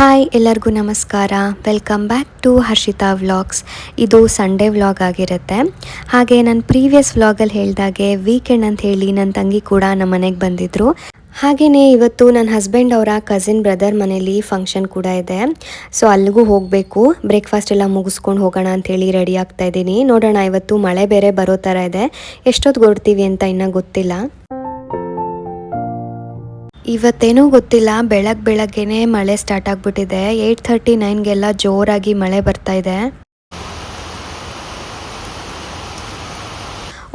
Hi ಎಲ್ಲರಿಗೂ ನಮಸ್ಕಾರ. Welcome back to Harshita vlogs. ಇದು ಸಂಡೇ ವ್ಲಾಗ್ ಆಗಿರುತ್ತೆ. ಹಾಗೆ ನಾನು ಪ್ರೀವಿಯಸ್ ವ್ಲಾಗಲ್ಲಿ ಹೇಳಿದಾಗೆ ವೀಕೆಂಡ್ ಅಂತ ಹೇಳಿ ನನ್ನ ತಂಗಿ ಕೂಡ ನಮ್ಮ ಮನೆಗೆ ಬಂದಿದ್ದರು. ಹಾಗೆಯೇ ಇವತ್ತು ನನ್ನ ಹಸ್ಬೆಂಡ್ ಅವರ ಕಸಿನ್ ಬ್ರದರ್ ಮನೇಲಿ ಫಂಕ್ಷನ್ ಕೂಡ ಇದೆ. ಸೊ ಅಲ್ಲಿಗೂ ಹೋಗಬೇಕು. ಬ್ರೇಕ್ಫಾಸ್ಟ್ ಎಲ್ಲ ಮುಗಿಸ್ಕೊಂಡು ಹೋಗೋಣ ಅಂಥೇಳಿ ರೆಡಿ ಆಗ್ತಾ ಇದ್ದೀನಿ. ನೋಡೋಣ, ಇವತ್ತು ಮಳೆ ಬೇರೆ ಬರೋ ಥರ ಇದೆ. ಎಷ್ಟೊತ್ತು ಹೊಡ್ತೀವಿ ಅಂತ ಇನ್ನೂ ಗೊತ್ತಿಲ್ಲ. ಇವತ್ತೇನೂ ಗೊತ್ತಿಲ್ಲ, ಬೆಳಗ್ಗೆನೆ ಮಳೆ ಸ್ಟಾರ್ಟ್ ಆಗಿಬಿಟ್ಟಿದೆ. 8:39ಗೆಲ್ಲ ಜೋರಾಗಿ ಮಳೆ ಬರ್ತಾ ಇದೆ.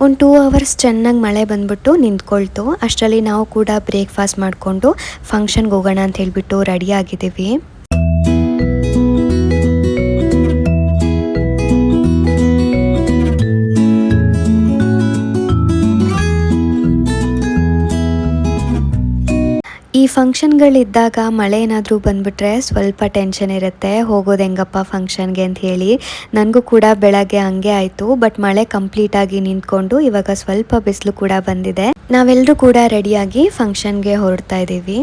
ಒಂದು 2 ಅವರ್ಸ್ ಚೆನ್ನಾಗಿ ಮಳೆ ಬಂದ್ಬಿಟ್ಟು ನಿಂತ್ಕೊಳ್ತು. ಅಷ್ಟರಲ್ಲಿ ನಾವು ಕೂಡ ಬ್ರೇಕ್ಫಾಸ್ಟ್ ಮಾಡಿಕೊಂಡು ಫಂಕ್ಷನ್ಗೆ ಹೋಗೋಣ ಅಂತ ಹೇಳಿಬಿಟ್ಟು ರೆಡಿ ಆಗಿದ್ದೀವಿ. ಈ ಫಂಕ್ಷನ್ಗಳಿದ್ದಾಗ ಮಳೆ ಏನಾದರೂ ಬಂದುಬಿಟ್ರೆ ಸ್ವಲ್ಪ ಟೆನ್ಷನ್ ಇರುತ್ತೆ, ಹೋಗೋದು ಹೆಂಗಪ್ಪ ಫಂಕ್ಷನ್ಗೆ ಅಂತ ಹೇಳಿ. ನನಗೂ ಕೂಡ ಬೆಳಗ್ಗೆ ಹಂಗೆ ಆಯಿತು. ಬಟ್ ಮಳೆ ಕಂಪ್ಲೀಟಾಗಿ ನಿಂತ್ಕೊಂಡು ಇವಾಗ ಸ್ವಲ್ಪ ಬಿಸಿಲು ಕೂಡ ಬಂದಿದೆ. ನಾವೆಲ್ಲರೂ ಕೂಡ ರೆಡಿಯಾಗಿ ಫಂಕ್ಷನ್ಗೆ ಹೊರಡ್ತಾ ಇದ್ದೀವಿ.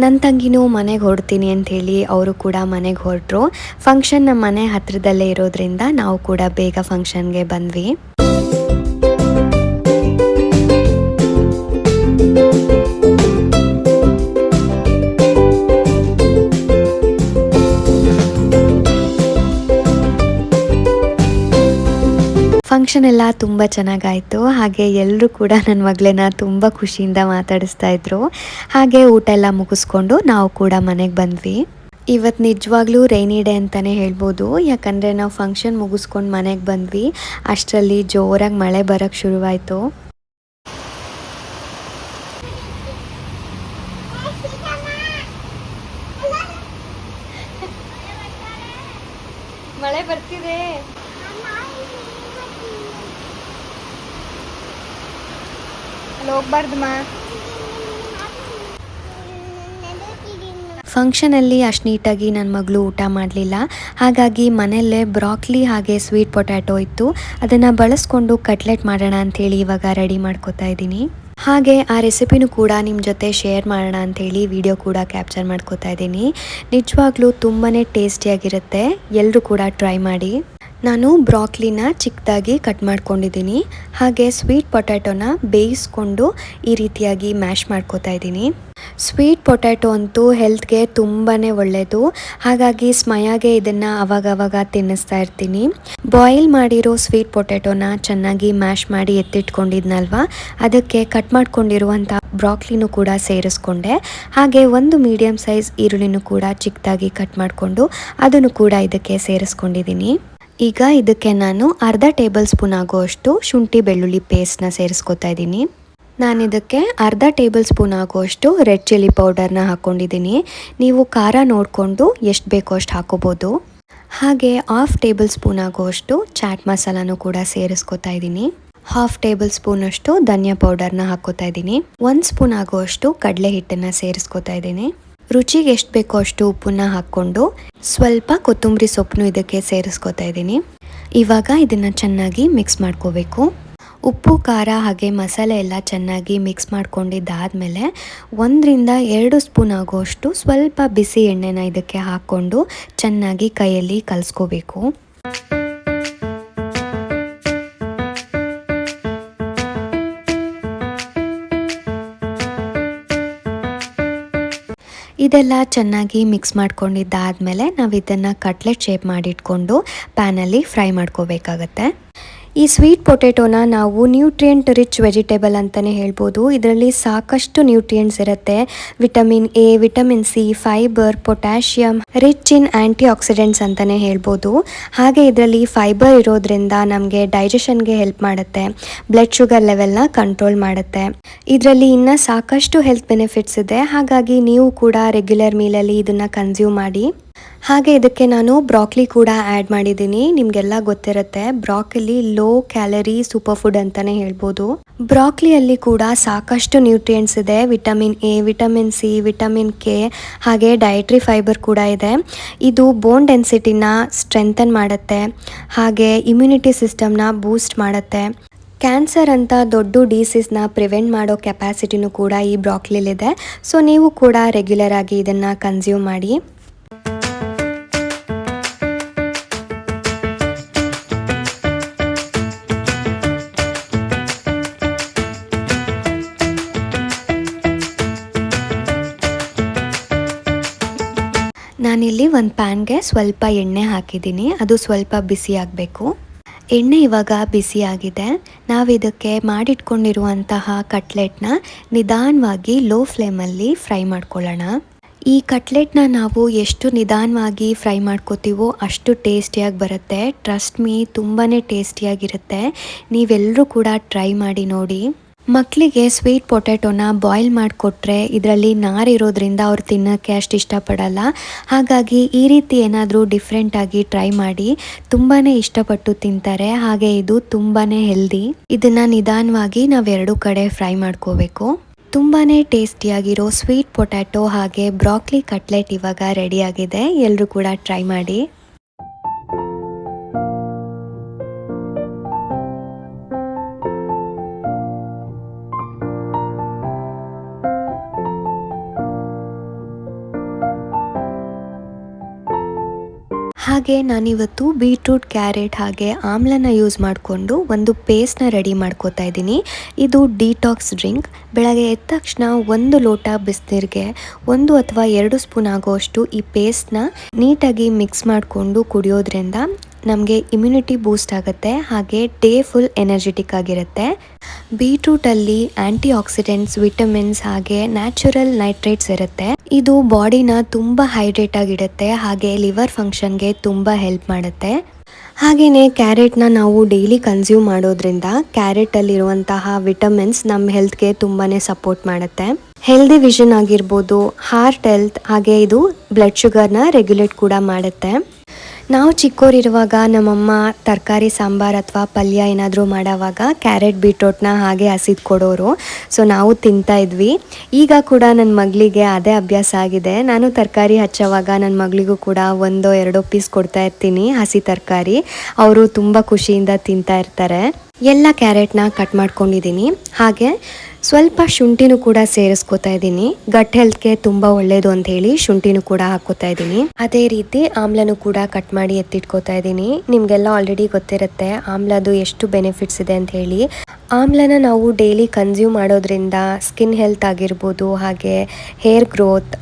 ನನ್ನ ತಂಗಿನೂ ಮನೆಗೆ ಹೊರಡ್ತೀನಿ ಅಂಥೇಳಿ ಅವರು ಕೂಡ ಮನೆಗೆ ಹೊರಟರು. ಫಂಕ್ಷನ್ ನಮ್ಮ ಮನೆ ಹತ್ತಿರದಲ್ಲೇ ಇರೋದ್ರಿಂದ ನಾವು ಕೂಡ ಬೇಗ ಫಂಕ್ಷನ್ಗೆ ಬಂದ್ವಿ. ಫಂಕ್ಷನ್ ಎಲ್ಲ ತುಂಬ ಚೆನ್ನಾಗಾಯಿತು. ಹಾಗೆ ಎಲ್ಲರೂ ಕೂಡ ನನ್ನ ಮಗಳನ್ನ ತುಂಬ ಖುಷಿಯಿಂದ ಮಾತಾಡಿಸ್ತಾ ಇದ್ರು. ಹಾಗೆ ಊಟ ಎಲ್ಲ ಮುಗಿಸ್ಕೊಂಡು ನಾವು ಕೂಡ ಮನೆಗೆ ಬಂದ್ವಿ. ಇವತ್ತು ನಿಜವಾಗ್ಲೂ ರೈನಿ ಡೇ ಅಂತಲೇ ಹೇಳ್ಬೋದು. ಯಾಕಂದರೆ ನಾವು ಫಂಕ್ಷನ್ ಮುಗಿಸ್ಕೊಂಡು ಮನೆಗೆ ಬಂದ್ವಿ, ಅಷ್ಟರಲ್ಲಿ ಜೋರಾಗಿ ಮಳೆ ಬರೋಕ್ಕೆ ಶುರುವಾಯಿತು. ಮಳೆ ಬರ್ತಿದೆ. ಫಂಕ್ಷನಲ್ಲಿ ಅಷ್ಟು ನೀಟಾಗಿ ನನ್ನ ಮಗಳು ಊಟ ಮಾಡಲಿಲ್ಲ. ಹಾಗಾಗಿ ಮನೆಯಲ್ಲೇ ಬ್ರಾಕ್ಲಿ ಹಾಗೆ ಸ್ವೀಟ್ ಪೊಟ್ಯಾಟೊ ಇತ್ತು. ಅದನ್ನು ಬಳಸ್ಕೊಂಡು ಕಟ್ಲೆಟ್ ಮಾಡೋಣ ಅಂಥೇಳಿ ಇವಾಗ ರೆಡಿ ಮಾಡ್ಕೋತಾ ಇದ್ದೀನಿ. ಹಾಗೆ ಆ ರೆಸಿಪಿನೂ ಕೂಡ ನಿಮ್ಮ ಜೊತೆ ಶೇರ್ ಮಾಡೋಣ ಅಂಥೇಳಿ ವಿಡಿಯೋ ಕೂಡ ಕ್ಯಾಪ್ಚರ್ ಮಾಡ್ಕೋತಾ ಇದ್ದೀನಿ. ನಿಜವಾಗ್ಲೂ ತುಂಬಾ ಟೇಸ್ಟಿಯಾಗಿರುತ್ತೆ, ಎಲ್ಲರೂ ಕೂಡ ಟ್ರೈ ಮಾಡಿ. ನಾನು ಬ್ರಾಕ್ಲಿನ ಚಿಕ್ಕದಾಗಿ ಕಟ್ ಮಾಡ್ಕೊಂಡಿದ್ದೀನಿ. ಹಾಗೆ ಸ್ವೀಟ್ ಪೊಟ್ಯಾಟೊನ ಬೇಯಿಸ್ಕೊಂಡು ಈ ರೀತಿಯಾಗಿ ಮ್ಯಾಶ್ ಮಾಡ್ಕೋತಾ ಇದ್ದೀನಿ. ಸ್ವೀಟ್ ಪೊಟ್ಯಾಟೊ ಅಂತೂ ಹೆಲ್ತ್ಗೆ ತುಂಬಾ ಒಳ್ಳೆಯದು. ಹಾಗಾಗಿ ಸ್ಮಯಾಗೆ ಇದನ್ನು ಅವಾಗವಾಗ ತಿನ್ನಿಸ್ತಾ ಇರ್ತೀನಿ. ಬಾಯ್ಲ್ ಮಾಡಿರೋ ಸ್ವೀಟ್ ಪೊಟ್ಯಾಟೊನ ಚೆನ್ನಾಗಿ ಮ್ಯಾಶ್ ಮಾಡಿ ಎತ್ತಿಟ್ಕೊಂಡಿದ್ನಲ್ವ, ಅದಕ್ಕೆ ಕಟ್ ಮಾಡ್ಕೊಂಡಿರುವಂಥ ಬ್ರಾಕ್ಲಿನೂ ಕೂಡ ಸೇರಿಸ್ಕೊಂಡೆ. ಹಾಗೆ ಒಂದು ಮೀಡಿಯಮ್ ಸೈಜ್ ಈರುಳ್ಳಿನೂ ಕೂಡ ಚಿಕ್ಕದಾಗಿ ಕಟ್ ಮಾಡಿಕೊಂಡು ಅದನ್ನು ಕೂಡ ಇದಕ್ಕೆ ಸೇರಿಸ್ಕೊಂಡಿದ್ದೀನಿ. ಈಗ ಇದಕ್ಕೆ ನಾನು ಅರ್ಧ ಟೇಬಲ್ ಸ್ಪೂನ್ ಆಗುವಷ್ಟು ಶುಂಠಿ ಬೆಳ್ಳುಳ್ಳಿ ಪೇಸ್ಟ್ನ ಸೇರಿಸ್ಕೊತಾ ಇದ್ದೀನಿ. ನಾನಿದಕ್ಕೆ ಅರ್ಧ ಟೇಬಲ್ ಸ್ಪೂನ್ ಆಗುವಷ್ಟು ರೆಡ್ ಚಿಲ್ಲಿ ಪೌಡರ್ನ ಹಾಕ್ಕೊಂಡಿದ್ದೀನಿ. ನೀವು ಖಾರ ನೋಡಿಕೊಂಡು ಎಷ್ಟು ಬೇಕೋ ಅಷ್ಟು ಹಾಕೋಬೋದು. ಹಾಗೆ 1/2 ಟೇಬಲ್ ಸ್ಪೂನ್ ಆಗುವಷ್ಟು ಚಾಟ್ ಮಸಾಲಾನು ಕೂಡ ಸೇರಿಸ್ಕೊತಾ ಇದ್ದೀನಿ. 1/2 ಟೇಬಲ್ ಸ್ಪೂನ್ ಅಷ್ಟು ಧನಿಯಾ ಪೌಡರ್ನ ಹಾಕೋತಾ ಇದ್ದೀನಿ. 1 ಸ್ಪೂನ್ ಆಗುವಷ್ಟು ಕಡಲೆ ಹಿಟ್ಟನ್ನು ಸೇರಿಸ್ಕೊತಾ ಇದ್ದೀನಿ. ರುಚಿಗೆ ಎಷ್ಟು ಬೇಕೋ ಅಷ್ಟು ಉಪ್ಪನ್ನ ಹಾಕ್ಕೊಂಡು ಸ್ವಲ್ಪ ಕೊತ್ತಂಬರಿ ಸೊಪ್ಪನ್ನು ಇದಕ್ಕೆ ಸೇರಿಸ್ಕೊತಾ ಇದ್ದೀನಿ. ಇವಾಗ ಇದನ್ನು ಚೆನ್ನಾಗಿ ಮಿಕ್ಸ್ ಮಾಡ್ಕೋಬೇಕು. ಉಪ್ಪು ಖಾರ ಹಾಗೆ ಮಸಾಲೆ ಎಲ್ಲ ಚೆನ್ನಾಗಿ ಮಿಕ್ಸ್ ಮಾಡ್ಕೊಂಡಿದ್ದಾದಮೇಲೆ 1ರಿಂದ 2 ಸ್ಪೂನ್ ಆಗೋಷ್ಟು ಸ್ವಲ್ಪ ಬಿಸಿ ಎಣ್ಣೆನ ಇದಕ್ಕೆ ಹಾಕ್ಕೊಂಡು ಚೆನ್ನಾಗಿ ಕೈಯಲ್ಲಿ ಕಲಿಸ್ಕೋಬೇಕು. ಇದೆಲ್ಲ ಚೆನ್ನಾಗಿ ಮಿಕ್ಸ್ ಮಾಡ್ಕೊಂಡಿದ್ದಾದಮೇಲೆ ನಾವು ಇದನ್ನು ಕಟ್ಲೆಟ್ ಶೇಪ್ ಮಾಡಿಟ್ಕೊಂಡು ಪ್ಯಾನಲ್ಲಿ ಫ್ರೈ ಮಾಡ್ಕೋಬೇಕಾಗತ್ತೆ. ಈ ಸ್ವೀಟ್ ಪೊಟ್ಯಾಟೊನ ನಾವು ನ್ಯೂಟ್ರಿಯೆಂಟ್ ರಿಚ್ ವೆಜಿಟೇಬಲ್ ಅಂತಲೇ ಹೇಳ್ಬೋದು. ಇದರಲ್ಲಿ ಸಾಕಷ್ಟು ನ್ಯೂಟ್ರಿಯೆಂಟ್ಸ್ ಇರುತ್ತೆ. Vitamin A, vitamin C, fibre, potassium, rich in anti accidents ಅಂತಲೇ ಹೇಳ್ಬೋದು. ಹಾಗೆ ಇದರಲ್ಲಿ ಫೈಬರ್ ಇರೋದ್ರಿಂದ ನಮಗೆ ಡೈಜೆಷನ್ಗೆ ಹೆಲ್ಪ್ ಮಾಡುತ್ತೆ, ಬ್ಲಡ್ ಶುಗರ್ ಲೆವೆಲ್ನ ಕಂಟ್ರೋಲ್ ಮಾಡುತ್ತೆ. ಇದರಲ್ಲಿ ಇನ್ನೂ ಸಾಕಷ್ಟು ಹೆಲ್ತ್ ಬೆನಿಫಿಟ್ಸ್ ಇದೆ. ಹಾಗಾಗಿ ನೀವು ಕೂಡ ರೆಗ್ಯುಲರ್ ಮೀಲಲ್ಲಿ ಇದನ್ನು ಕನ್ಸ್ಯೂಮ್ ಮಾಡಿ. ಹಾಗೆ ಇದಕ್ಕೆ ನಾನು ಬ್ರಾಕ್ಲಿ ಕೂಡ ಆ್ಯಡ್ ಮಾಡಿದ್ದೀನಿ. ನಿಮಗೆಲ್ಲ ಗೊತ್ತಿರುತ್ತೆ, ಬ್ರಾಕಲಿ ಲೋ ಕ್ಯಾಲರಿ ಸೂಪರ್ ಫುಡ್ ಅಂತಲೇ ಹೇಳ್ಬೋದು. ಬ್ರಾಕ್ಲಿಯಲ್ಲಿ ಕೂಡ ಸಾಕಷ್ಟು ನ್ಯೂಟ್ರಿಯೆಂಟ್ಸ್ ಇದೆ. Vitamin A, vitamin C, vitamin K, ಹಾಗೆ ಡಯಟ್ರಿ ಫೈಬರ್ ಕೂಡ ಇದೆ. ಇದು ಬೋನ್ ಡೆನ್ಸಿಟಿನ ಸ್ಟ್ರೆಂಥನ್ ಮಾಡುತ್ತೆ, ಹಾಗೆ ಇಮ್ಯುನಿಟಿ ಸಿಸ್ಟಮ್ನ ಬೂಸ್ಟ್ ಮಾಡುತ್ತೆ. ಕ್ಯಾನ್ಸರ್ ಅಂತ ದೊಡ್ಡ ಡಿಸೀಸ್ನ ಪ್ರಿವೆಂಟ್ ಮಾಡೋ ಕೆಪಾಸಿಟಿನೂ ಕೂಡ ಈ ಬ್ರಾಕ್ಲಿಲಿದೆ. ಸೊ ನೀವು ಕೂಡ ರೆಗ್ಯುಲರ್ ಆಗಿ ಇದನ್ನು ಕನ್ಸ್ಯೂಮ್ ಮಾಡಿ. ನಾನಿಲ್ಲಿ ಒಂದು ಪ್ಯಾನ್ಗೆ ಸ್ವಲ್ಪ ಎಣ್ಣೆ ಹಾಕಿದ್ದೀನಿ. ಅದು ಸ್ವಲ್ಪ ಬಿಸಿ ಆಗಬೇಕು. ಎಣ್ಣೆ ಇವಾಗ ಬಿಸಿ ಆಗಿದೆ. ನಾವು ಇದಕ್ಕೆ ಮಾಡಿಟ್ಕೊಂಡಿರುವಂತಹ ಕಟ್ಲೆಟ್ನ ನಿಧಾನವಾಗಿ ಲೋ ಫ್ಲೇಮಲ್ಲಿ ಫ್ರೈ ಮಾಡ್ಕೊಳ್ಳೋಣ. ಈ ಕಟ್ಲೆಟ್ನ ನಾವು ಎಷ್ಟು ನಿಧಾನವಾಗಿ ಫ್ರೈ ಮಾಡ್ಕೋತೀವೋ ಅಷ್ಟು ಟೇಸ್ಟಿಯಾಗಿ ಬರುತ್ತೆ. ಟ್ರಸ್ಟ್ ಮೀ, ತುಂಬಾ ಟೇಸ್ಟಿಯಾಗಿರುತ್ತೆ. ನೀವೆಲ್ಲರೂ ಕೂಡ ಟ್ರೈ ಮಾಡಿ ನೋಡಿ. ಮಕ್ಕಳಿಗೆ ಸ್ವೀಟ್ ಪೊಟ್ಯಾಟೋನ ಬಾಯ್ಲ್ ಮಾಡಿಕೊಟ್ರೆ ಇದರಲ್ಲಿ ನಾರಿರೋದ್ರಿಂದ ಅವ್ರು ತಿನ್ನೋಕ್ಕೆ ಅಷ್ಟು ಇಷ್ಟಪಡಲ್ಲ. ಹಾಗಾಗಿ ಈ ರೀತಿ ಏನಾದರೂ ಡಿಫ್ರೆಂಟಾಗಿ ಟ್ರೈ ಮಾಡಿ, ತುಂಬಾ ಇಷ್ಟಪಟ್ಟು ತಿಂತಾರೆ. ಹಾಗೆ ಇದು ತುಂಬಾ ಹೆಲ್ದಿ. ಇದನ್ನು ನಿಧಾನವಾಗಿ ನಾವೆರಡು ಕಡೆ ಫ್ರೈ ಮಾಡ್ಕೋಬೇಕು. ತುಂಬಾ ಟೇಸ್ಟಿಯಾಗಿರೋ ಸ್ವೀಟ್ ಪೊಟ್ಯಾಟೊ ಹಾಗೆ ಬ್ರಾಕ್ಲಿ ಕಟ್ಲೆಟ್ ಇವಾಗ ರೆಡಿಯಾಗಿದೆ. ಎಲ್ಲರೂ ಕೂಡ ಟ್ರೈ ಮಾಡಿ. ಹಾಗೆ ನಾನಿವತ್ತು ಬೀಟ್ರೂಟ್, ಕ್ಯಾರೆಟ್ ಹಾಗೆ ಆಮ್ಲನ ಯೂಸ್ ಮಾಡಿಕೊಂಡು ಒಂದು ಪೇಸ್ಟ್ನ ರೆಡಿ ಮಾಡ್ಕೋತಾ ಇದ್ದೀನಿ. ಇದು ಡಿಟಾಕ್ಸ್ ಡ್ರಿಂಕ್. ಬೆಳಗ್ಗೆ ಎದ್ದ ತಕ್ಷಣ 1 ಲೋಟ ಬಿಸಿನೀರಿಗೆ 1 ಅಥವಾ 2 ಸ್ಪೂನ್ ಆಗೋಷ್ಟು ಈ ಪೇಸ್ಟ್ನ ನೀಟಾಗಿ ಮಿಕ್ಸ್ ಮಾಡಿಕೊಂಡು ಕುಡಿಯೋದ್ರಿಂದ ನಮಗೆ ಇಮ್ಯುನಿಟಿ ಬೂಸ್ಟ್ ಆಗುತ್ತೆ. ಹಾಗೆ ಡೇ ಫುಲ್ ಎನರ್ಜೆಟಿಕ್ ಆಗಿರುತ್ತೆ. ಬೀಟ್ರೂಟಲ್ಲಿ ಆ್ಯಂಟಿ ಆಕ್ಸಿಡೆಂಟ್ಸ್, ವಿಟಮಿನ್ಸ್ ಹಾಗೆ ನ್ಯಾಚುರಲ್ ನೈಟ್ರೇಟ್ಸ್ ಇರುತ್ತೆ. ಇದು ಬಾಡಿನ ತುಂಬ ಹೈಡ್ರೇಟ್ ಆಗಿಡುತ್ತೆ. ಹಾಗೆ ಲಿವರ್ ಫಂಕ್ಷನ್ಗೆ ತುಂಬ ಹೆಲ್ಪ್ ಮಾಡುತ್ತೆ. ಹಾಗೆಯೇ ಕ್ಯಾರೆಟ್ನ ನಾವು ಡೈಲಿ ಕನ್ಸ್ಯೂಮ್ ಮಾಡೋದ್ರಿಂದ ಕ್ಯಾರೆಟಲ್ಲಿರುವಂತಹ ವಿಟಮಿನ್ಸ್ ನಮ್ಮ ಹೆಲ್ತ್ಗೆ ತುಂಬಾ ಸಪೋರ್ಟ್ ಮಾಡುತ್ತೆ. ಹೆಲ್ದಿ ವಿಷನ್ ಆಗಿರ್ಬೋದು, ಹಾರ್ಟ್ ಹೆಲ್ತ್, ಹಾಗೆ ಇದು ಬ್ಲಡ್ ಶುಗರ್ನ ರೆಗ್ಯುಲೇಟ್ ಕೂಡ ಮಾಡುತ್ತೆ. ನಾವು ಚಿಕ್ಕವರಿರುವಾಗ ನಮ್ಮಮ್ಮ ತರಕಾರಿ ಸಾಂಬಾರು ಅಥವಾ ಪಲ್ಯ ಏನಾದರೂ ಮಾಡೋವಾಗ ಕ್ಯಾರೆಟ್ ಬೀಟ್ರೋಟ್ನ ಹಾಗೆ ಹಸಿದು ಕೊಡೋರು. ಸೊ ನಾವು ತಿಂತಾ ಇದ್ವಿ. ಈಗ ಕೂಡ ನನ್ನ ಮಗಳಿಗೆ ಅದೇ ಅಭ್ಯಾಸ ಆಗಿದೆ. ನಾನು ತರಕಾರಿ ಹಚ್ಚೋವಾಗ ನನ್ನ ಮಗಳಿಗೂ ಕೂಡ 1-2 ಪೀಸ್ ಕೊಡ್ತಾ ಇರ್ತೀನಿ ಹಸಿ ತರಕಾರಿ. ಅವರು ತುಂಬ ಖುಷಿಯಿಂದ ತಿಂತಾ ಇರ್ತಾರೆ. ಎಲ್ಲ ಕ್ಯಾರೆಟ್ನ ಕಟ್ ಮಾಡ್ಕೊಂಡಿದ್ದೀನಿ. ಹಾಗೆ ಸ್ವಲ್ಪ ಶುಂಠಿನೂ ಕೂಡ ಸೇರಿಸ್ಕೊತಾ ಇದ್ದೀನಿ. ಗಟ್ ಹೆಲ್ತ್ಗೆ ತುಂಬ ಒಳ್ಳೆಯದು ಅಂತ ಹೇಳಿ ಶುಂಠಿನೂ ಕೂಡ ಹಾಕ್ಕೋತಾ ಇದ್ದೀನಿ. ಅದೇ ರೀತಿ ಆಮ್ಲನೂ ಕೂಡ ಕಟ್ ಮಾಡಿ ಎತ್ತಿಟ್ಕೋತಾ ಇದ್ದೀನಿ. ನಿಮಗೆಲ್ಲ ಆಲ್ರೆಡಿ ಗೊತ್ತಿರುತ್ತೆ ಆಮ್ಲದು ಎಷ್ಟು ಬೆನಿಫಿಟ್ಸ್ ಇದೆ ಅಂತ ಹೇಳಿ. ಆಮ್ಲನ ನಾವು ಡೈಲಿ ಕನ್ಸ್ಯೂಮ್ ಮಾಡೋದ್ರಿಂದ ಸ್ಕಿನ್ ಹೆಲ್ತ್ ಆಗಿರ್ಬೋದು, ಹಾಗೆ hair growth,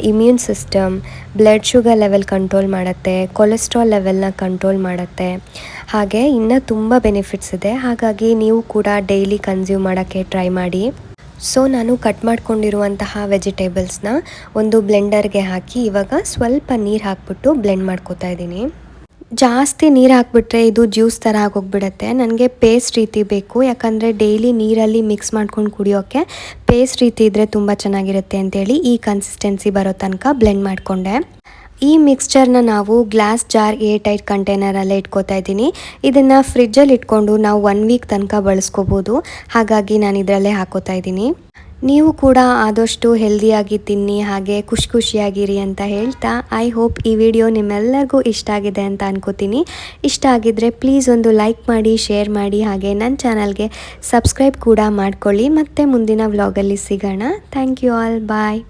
immune system, blood sugar level control ಮಾಡುತ್ತೆ, ಕೊಲೆಸ್ಟ್ರಾಲ್ ಲೆವೆಲ್ನ ಕಂಟ್ರೋಲ್ ಮಾಡುತ್ತೆ. ಹಾಗೆ ಇನ್ನೂ ತುಂಬ ಬೆನಿಫಿಟ್ಸ್ ಇದೆ. ಹಾಗಾಗಿ ನೀವು ಕೂಡ ಡೈಲಿ ಕನ್ಸ್ಯೂಮ್ ಮಾಡೋಕ್ಕೆ ಟ್ರೈ ಮಾಡಿ. ಸೊ ನಾನು ಕಟ್ ಮಾಡ್ಕೊಂಡಿರುವಂತಹ ವೆಜಿಟೇಬಲ್ಸ್ನ ಒಂದು ಬ್ಲೆಂಡರ್ಗೆ ಹಾಕಿ ಇವಾಗ ಸ್ವಲ್ಪ ನೀರು ಹಾಕ್ಬಿಟ್ಟು ಬ್ಲೆಂಡ್ ಮಾಡ್ಕೋತಾ ಇದ್ದೀನಿ. ಜಾಸ್ತಿ ನೀರು ಹಾಕ್ಬಿಟ್ರೆ ಇದು ಜ್ಯೂಸ್ ಥರ ಆಗೋಗ್ಬಿಡುತ್ತೆ. ನನಗೆ ಪೇಸ್ಟ್ ರೀತಿ ಬೇಕು, ಯಾಕಂದರೆ ಡೈಲಿ ನೀರಲ್ಲಿ ಮಿಕ್ಸ್ ಮಾಡ್ಕೊಂಡು ಕುಡಿಯೋಕ್ಕೆ ಪೇಸ್ಟ್ ರೀತಿ ಇದ್ದರೆ ತುಂಬ ಚೆನ್ನಾಗಿರುತ್ತೆ ಅಂತೇಳಿ ಈ ಕನ್ಸಿಸ್ಟೆನ್ಸಿ ಬರೋ ತನಕ ಬ್ಲೆಂಡ್ ಮಾಡಿಕೊಂಡೆ. ಈ ಮಿಕ್ಸ್ಚರ್ನ ನಾವು ಗ್ಲಾಸ್ ಜಾರ್ ಏರ್ ಟೈಟ್ ಕಂಟೈನರಲ್ಲೇ ಇಟ್ಕೋತಾ ಇದ್ದೀನಿ. ಇದನ್ನು ಫ್ರಿಜ್ಜಲ್ಲಿ ಇಟ್ಕೊಂಡು ನಾವು 1 ವೀಕ್ ತನಕ ಬಳಸ್ಕೋಬೋದು. ಹಾಗಾಗಿ ನಾನು ಇದರಲ್ಲೇ ಹಾಕೋತಾ ಇದ್ದೀನಿ. ನೀವು ಕೂಡ ಆದಷ್ಟು ಹೆಲ್ದಿಯಾಗಿ ತಿನ್ನಿ, ಹಾಗೆ ಖುಷಿಯಾಗಿರಿ ಅಂತ ಹೇಳ್ತಾ ಐ ಹೋಪ್ ಈ ವಿಡಿಯೋ ನಿಮ್ಮೆಲ್ಲರಿಗೂ ಇಷ್ಟ ಆಗಿದೆ ಅಂತ ಅನ್ಕೋತೀನಿ. ಇಷ್ಟ ಆಗಿದ್ದರೆ ಪ್ಲೀಸ್ ಒಂದು ಲೈಕ್ ಮಾಡಿ, ಶೇರ್ ಮಾಡಿ, ಹಾಗೆ ನನ್ನ ಚಾನಲ್ಗೆ ಸಬ್ಸ್ಕ್ರೈಬ್ ಕೂಡ ಮಾಡ್ಕೊಳ್ಳಿ. ಮತ್ತೆ ಮುಂದಿನ ವ್ಲಾಗಲ್ಲಿ ಸಿಗೋಣ. Thank you all. ಬಾಯ್.